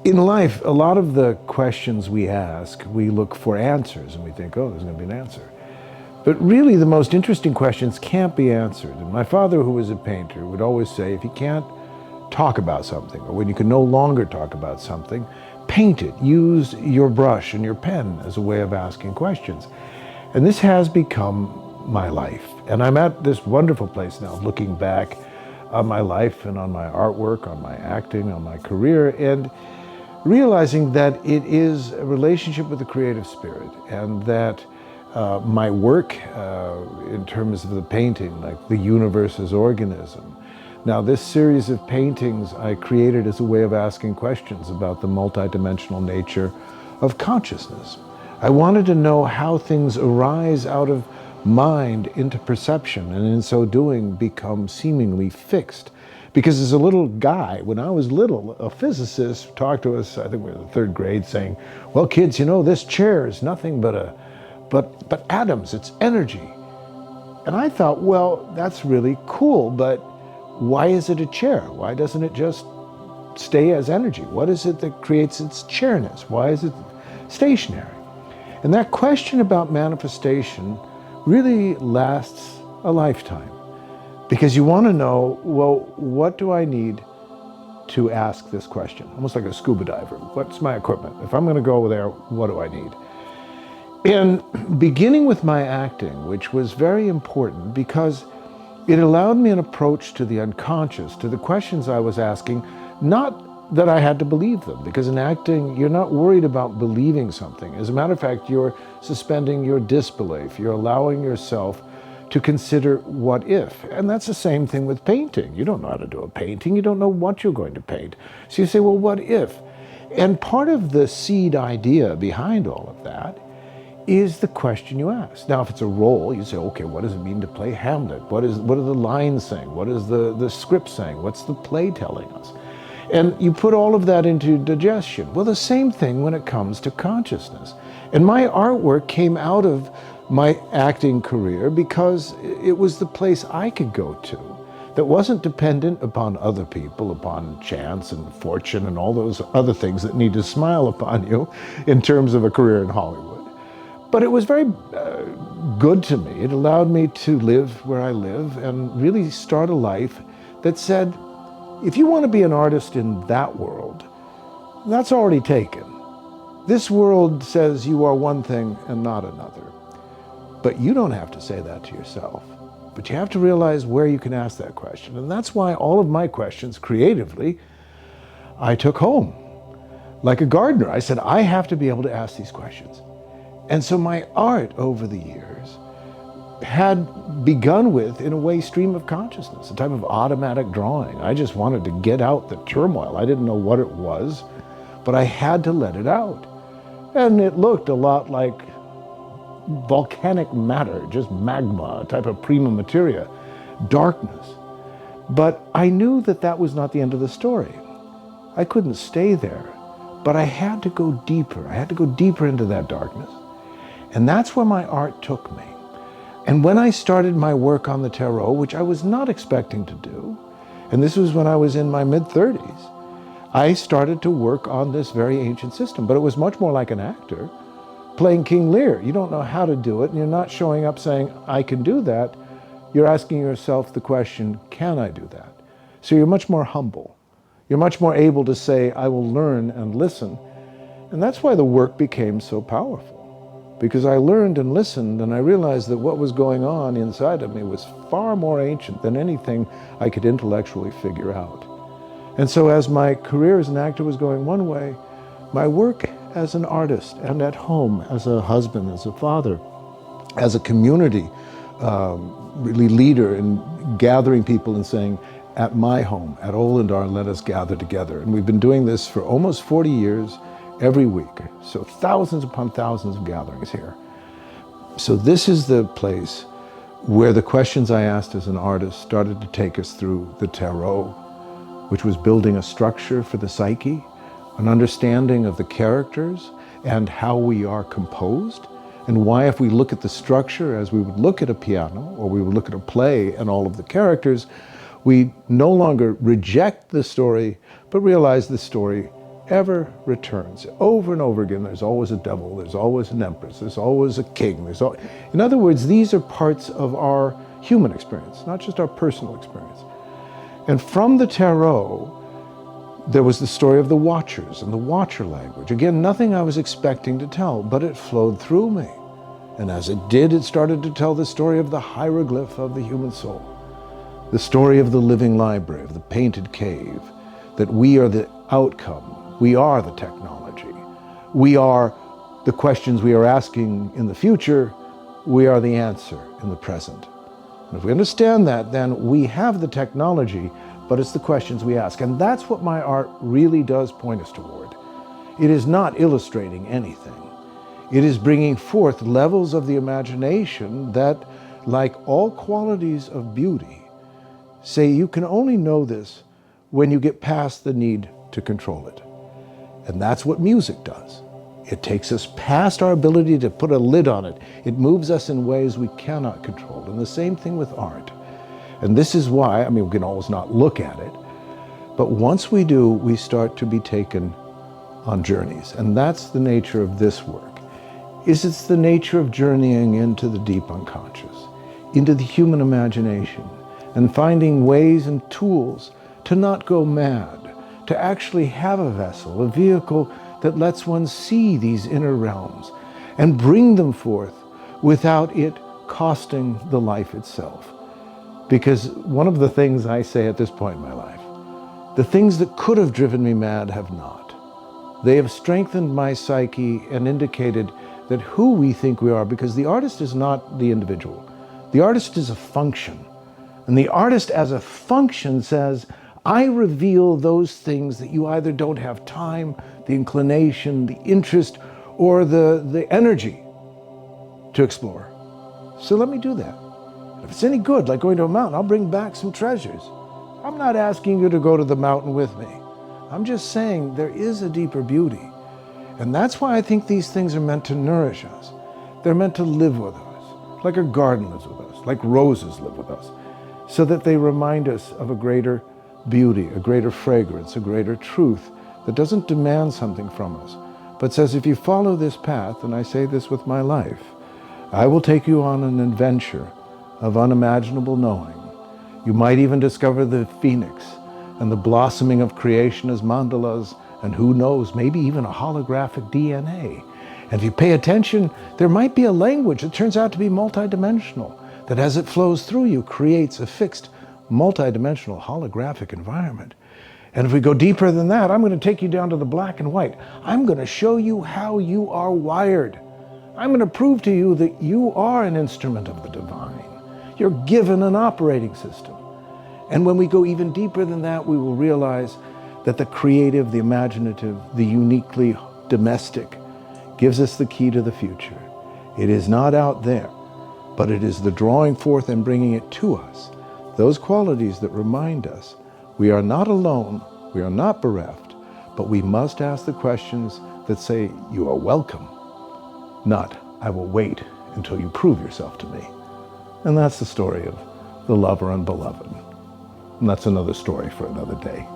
In life, a lot of the questions we ask, we look for answers and we think, oh, there's going to be an answer. But really, the most interesting questions can't be answered. And my father, who was a painter, would always say, if you can't talk about something, or when you can no longer talk about something, paint it. Use your brush and your pen as a way of asking questions. And this has become my life. And I'm at this wonderful place now, looking back on my life and on my artwork, on my acting, on my career, and realizing that it is a relationship with the creative spirit, and that my work in terms of the painting, like the universe as organism. Now, this series of paintings I created as a way of asking questions about the multidimensional nature of consciousness. I wanted to know how things arise out of mind into perception, and in so doing become seemingly fixed. Because as a little guy, when I was little, a physicist talked to us, I think we were in the third grade, saying, well, kids, you know, this chair is nothing but atoms, it's energy. And I thought, well, that's really cool, but why is it a chair? Why doesn't it just stay as energy? What is it that creates its chairness? Why is it stationary? And that question about manifestation really lasts a lifetime. Because you want to know, well, what do I need to ask this question? Almost like a scuba diver. What's my equipment? If I'm going to go there, what do I need? And beginning with my acting, which was very important because it allowed me an approach to the unconscious, to the questions I was asking, not that I had to believe them, because in acting, you're not worried about believing something. As a matter of fact, you're suspending your disbelief. You're allowing yourself to consider what if. And that's the same thing with painting. You don't know how to do a painting. You don't know what you're going to paint. So you say, well, what if? And part of the seed idea behind all of that is the question you ask. Now, if it's a role, you say, okay, what does it mean to play Hamlet? What are the lines saying? What is the script saying? What's the play telling us? And you put all of that into digestion. Well, the same thing when it comes to consciousness. And my artwork came out of my acting career because it was the place I could go to that wasn't dependent upon other people, upon chance and fortune and all those other things that need to smile upon you in terms of a career in Hollywood. But it was very good to me. It allowed me to live where I live and really start a life that said, if you want to be an artist in that world, that's already taken. This world says you are one thing and not another. But you don't have to say that to yourself. But you have to realize where you can ask that question. And that's why all of my questions, creatively, I took home. Like a gardener, I said, I have to be able to ask these questions. And so my art over the years had begun with, in a way, stream of consciousness, a type of automatic drawing. I just wanted to get out the turmoil. I didn't know what it was, but I had to let it out. And it looked a lot like volcanic matter, just magma, a type of prima materia, darkness. But I knew that that was not the end of the story. I couldn't stay there, but I had to go deeper. I had to go deeper into that darkness. And that's where my art took me. And when I started my work on the tarot, which I was not expecting to do, and this was when I was in my mid-30s, I started to work on this very ancient system, but it was much more like an actor playing King Lear. You don't know how to do it, and you're not showing up saying, I can do that. You're asking yourself the question, can I do that? So you're much more humble. You're much more able to say, I will learn and listen. And that's why the work became so powerful. Because I learned and listened, and I realized that what was going on inside of me was far more ancient than anything I could intellectually figure out. And so as my career as an actor was going one way, my work as an artist and at home, as a husband, as a father, as a community really leader in gathering people and saying, at my home, at Olandar, let us gather together. And we've been doing this for almost 40 years, every week. So thousands upon thousands of gatherings here. So this is the place where the questions I asked as an artist started to take us through the tarot, which was building a structure for the psyche, an understanding of the characters and how we are composed, and why if we look at the structure as we would look at a piano or we would look at a play and all of the characters, we no longer reject the story, but realize the story ever returns. Over and over again, there's always a devil, there's always an empress, there's always a king. In other words, these are parts of our human experience, not just our personal experience. And from the tarot, there was the story of the Watchers and the Watcher language. Again, nothing I was expecting to tell, but it flowed through me. And as it did, it started to tell the story of the hieroglyph of the human soul, the story of the living library, of the painted cave, that we are the outcome, we are the technology, we are the questions we are asking in the future, we are the answer in the present. And if we understand that, then we have the technology, but it's the questions we ask. And that's what my art really does point us toward. It is not illustrating anything. It is bringing forth levels of the imagination that, like all qualities of beauty, say you can only know this when you get past the need to control it. And that's what music does. It takes us past our ability to put a lid on it. It moves us in ways we cannot control. And the same thing with art. And this is why, we can always not look at it, but once we do, we start to be taken on journeys. And that's the nature of this work. It's the nature of journeying into the deep unconscious, into the human imagination, and finding ways and tools to not go mad, to actually have a vessel, a vehicle that lets one see these inner realms and bring them forth without it costing the life itself. Because one of the things I say at this point in my life, the things that could have driven me mad have not. They have strengthened my psyche and indicated that who we think we are, because the artist is not the individual. The artist is a function. And the artist as a function says, I reveal those things that you either don't have time, the inclination, the interest, or the energy to explore. So let me do that. If it's any good, like going to a mountain, I'll bring back some treasures. I'm not asking you to go to the mountain with me. I'm just saying there is a deeper beauty. And that's why I think these things are meant to nourish us. They're meant to live with us, like a garden lives with us, like roses live with us, so that they remind us of a greater beauty, a greater fragrance, a greater truth that doesn't demand something from us, but says, if you follow this path, and I say this with my life, I will take you on an adventure of unimaginable knowing. You might even discover the phoenix and the blossoming of creation as mandalas, and who knows, maybe even a holographic DNA. And if you pay attention, there might be a language that turns out to be multidimensional, that as it flows through you, creates a fixed, multidimensional holographic environment. And if we go deeper than that, I'm going to take you down to the black and white. I'm going to show you how you are wired. I'm going to prove to you that you are an instrument of the divine. You're given an operating system. And when we go even deeper than that, we will realize that the creative, the imaginative, the uniquely domestic gives us the key to the future. It is not out there, but it is the drawing forth and bringing it to us. Those qualities that remind us we are not alone, we are not bereft, but we must ask the questions that say, you are welcome, not, I will wait until you prove yourself to me. And that's the story of the lover and beloved. And that's another story for another day.